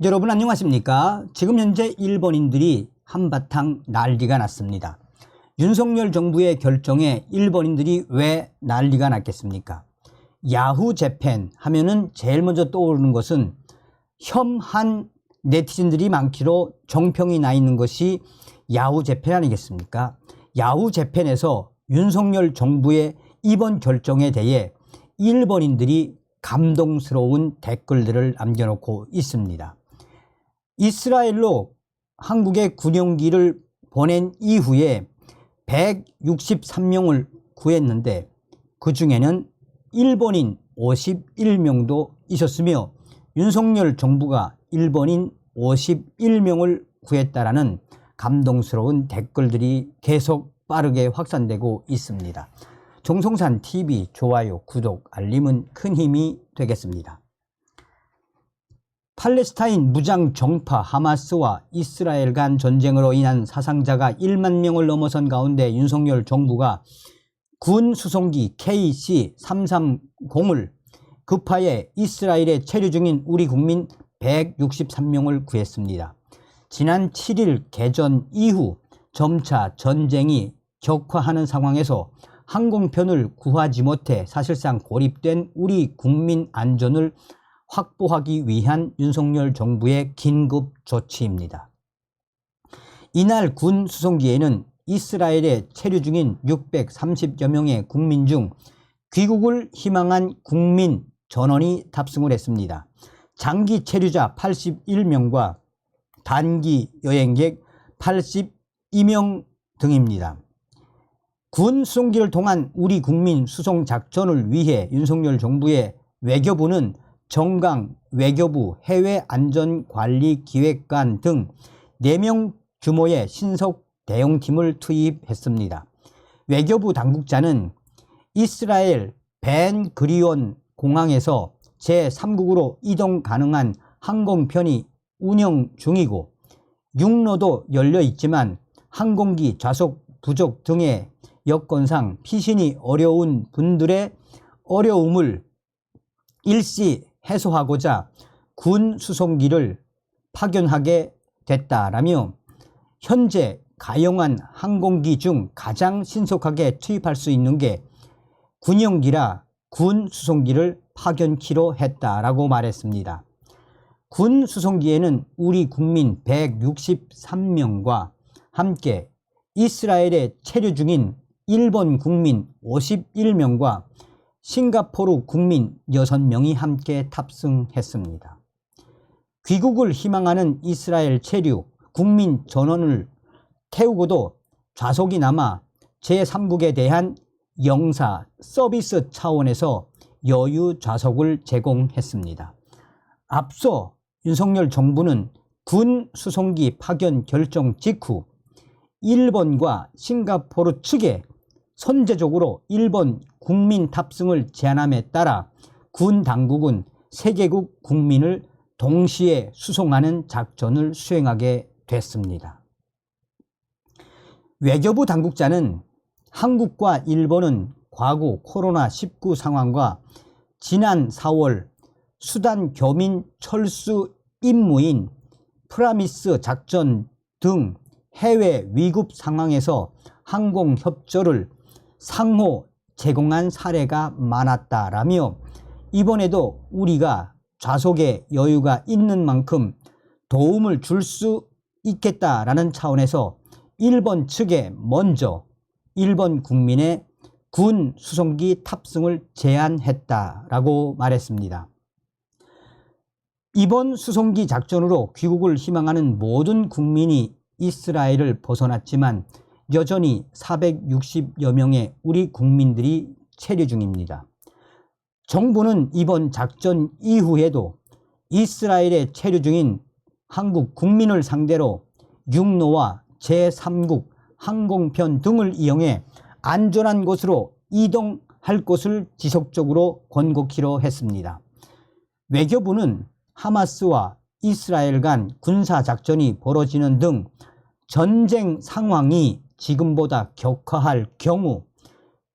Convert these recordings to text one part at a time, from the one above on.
여러분 안녕하십니까? 지금 현재 일본인들이 한바탕 난리가 났습니다. 윤석열 정부의 결정에 일본인들이 왜 난리가 났겠습니까? 야후 재팬 하면은 제일 먼저 떠오르는 것은 혐한 네티즌들이 많기로 정평이 나 있는 것이 야후 재팬 아니겠습니까? 야후 재팬에서 윤석열 정부의 이번 결정에 대해 일본인들이 감동스러운 댓글들을 남겨놓고 있습니다. 이스라엘로 한국의 군용기를 보낸 이후에 163명을 구했는데 그 중에는 일본인 51명도 있었으며 윤석열 정부가 일본인 51명을 구했다라는 감동스러운 댓글들이 계속 빠르게 확산되고 있습니다. 정성산TV 좋아요, 구독, 알림은 큰 힘이 되겠습니다. 팔레스타인 무장 정파 하마스와 이스라엘 간 전쟁으로 인한 사상자가 1만 명을 넘어선 가운데 윤석열 정부가 군 수송기 KC-330을 급하게 이스라엘에 체류 중인 우리 국민 163명을 구했습니다. 지난 7일 개전 이후 점차 전쟁이 격화하는 상황에서 항공편을 구하지 못해 사실상 고립된 우리 국민 안전을 확보하기 위한 윤석열 정부의 긴급 조치입니다. 이날 군 수송기에는 이스라엘에 체류 중인 630여 명의 국민 중 귀국을 희망한 국민 전원이 탑승을 했습니다. 장기 체류자 81명과 단기 여행객 82명 등입니다. 군 수송기를 통한 우리 국민 수송 작전을 위해 윤석열 정부의 외교부는 정강, 외교부, 해외안전관리기획관 등 4명 규모의 신속 대응팀을 투입했습니다. 외교부 당국자는 이스라엘 벤 그리온 공항에서 제3국으로 이동 가능한 항공편이 운영 중이고 육로도 열려 있지만 항공기 좌석 부족 등의 여건상 피신이 어려운 분들의 어려움을 일시 해소하고자 군 수송기를 파견하게 됐다라며 현재 가용한 항공기 중 가장 신속하게 투입할 수 있는 게 군용기라 군 수송기를 파견키로 했다라고 말했습니다. 군 수송기에는 우리 국민 163명과 함께 이스라엘에 체류 중인 일본 국민 51명과 싱가포르 국민 6명이 함께 탑승했습니다. 귀국을 희망하는 이스라엘 체류 국민 전원을 태우고도 좌석이 남아 제3국에 대한 영사 서비스 차원에서 여유 좌석을 제공했습니다. 앞서 윤석열 정부는 군 수송기 파견 결정 직후 일본과 싱가포르 측에 선제적으로 일본 국민 탑승을 제안함에 따라 군 당국은 3개국 국민을 동시에 수송하는 작전을 수행하게 됐습니다. 외교부 당국자는 한국과 일본은 과거 코로나19 상황과 지난 4월 수단 교민 철수 임무인 프라미스 작전 등 해외 위급 상황에서 항공 협조를 상호 제공한 사례가 많았다라며 이번에도 우리가 좌석에 여유가 있는 만큼 도움을 줄 수 있겠다라는 차원에서 일본 측에 먼저 일본 국민의 군 수송기 탑승을 제안했다라고 말했습니다. 이번 수송기 작전으로 귀국을 희망하는 모든 국민이 이스라엘을 벗어났지만 여전히 460여 명의 우리 국민들이 체류 중입니다. 정부는 이번 작전 이후에도 이스라엘에 체류 중인 한국 국민을 상대로 육로와 제3국 항공편 등을 이용해 안전한 곳으로 이동할 것을 지속적으로 권고키로 했습니다. 외교부는 하마스와 이스라엘 간 군사작전이 벌어지는 등 전쟁 상황이 지금보다 격화할 경우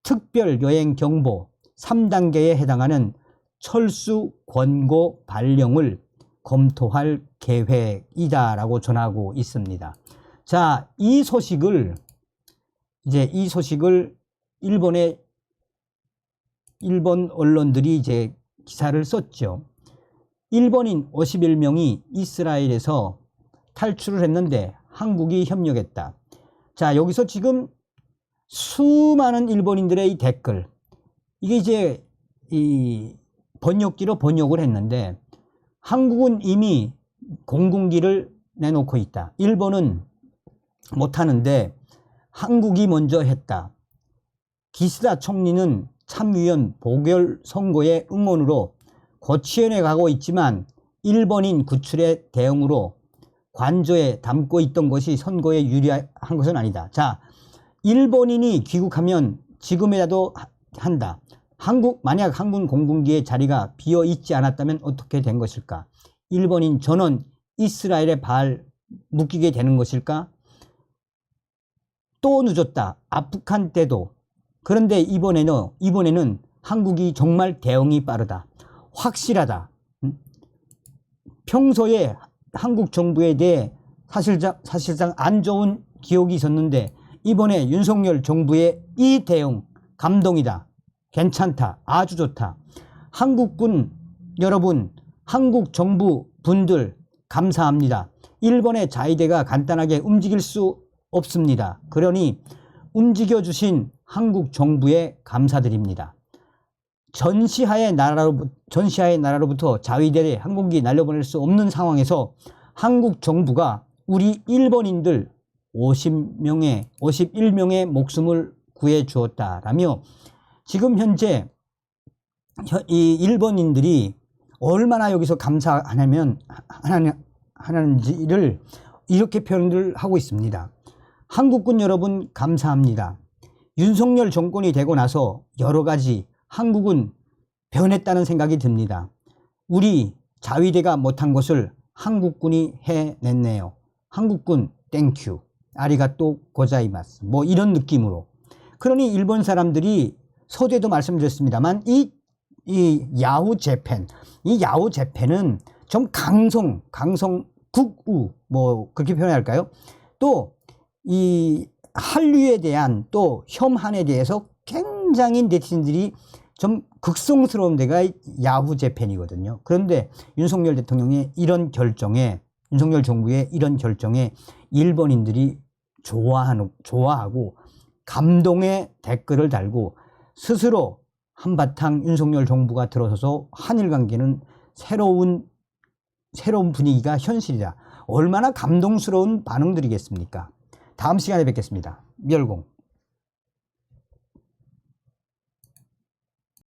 특별여행경보 3단계에 해당하는 철수 권고 발령을 검토할 계획이다라고 전하고 있습니다. 자, 이 소식을 일본 언론들이 이제 기사를 썼죠. 일본인 51명이 이스라엘에서 탈출을 했는데 한국이 협력했다. 자, 여기서 지금 수많은 일본인들의 이 댓글, 이게 이제 이 번역기로 번역을 했는데, 한국은 이미 공군기를 내놓고 있다. 일본은 못하는데 한국이 먼저 했다. 기시다 총리는 참의원 보궐선거의 응원으로 고치원에 가고 있지만 일본인 구출의 대응으로 관저에 담고 있던 것이 선거에 유리한 것은 아니다. 자, 일본인이 귀국하면 지금이라도 한다. 만약 한국 공군기의 자리가 비어 있지 않았다면 어떻게 된 것일까? 일본인 전원 이스라엘에 발 묶이게 되는 것일까? 또 늦었다. 아프간 때도. 그런데 이번에는 한국이 정말 대응이 빠르다. 확실하다. 평소에 한국 정부에 대해 사실상 안 좋은 기억이 있었는데 이번에 윤석열 정부의 이 대응 감동이다. 괜찮다. 아주 좋다. 한국군 여러분, 한국 정부 분들 감사합니다. 일본의 자위대가 간단하게 움직일 수 없습니다. 그러니 움직여주신 한국 정부에 감사드립니다. 전시하의 나라로부터 자위대에 항공기 날려보낼 수 없는 상황에서 한국 정부가 우리 일본인들 51명의 목숨을 구해 주었다라며 지금 현재 이 일본인들이 얼마나 여기서 하는지를 이렇게 표현을 하고 있습니다. 한국군 여러분 감사합니다. 윤석열 정권이 되고 나서 여러 가지 한국은 변했다는 생각이 듭니다. 우리 자위대가 못한 것을 한국군이 해냈네요. 한국군 땡큐 아리가또 고자이마스 뭐 이런 느낌으로. 그러니 일본 사람들이 서두에도 말씀드렸습니다만 이 야후 재팬은 좀 강성 북우 뭐 그렇게 표현할까요? 또 이 한류에 대한 또 혐한에 대해서 굉장히 네티즌들이 좀 극성스러운 데가 야후 재팬이거든요. 그런데 윤석열 정부의 이런 결정에 일본인들이 좋아하고 감동의 댓글을 달고 스스로 한바탕 윤석열 정부가 들어서서 한일 관계는 새로운 분위기가 현실이다. 얼마나 감동스러운 반응들이겠습니까? 다음 시간에 뵙겠습니다. 멸공.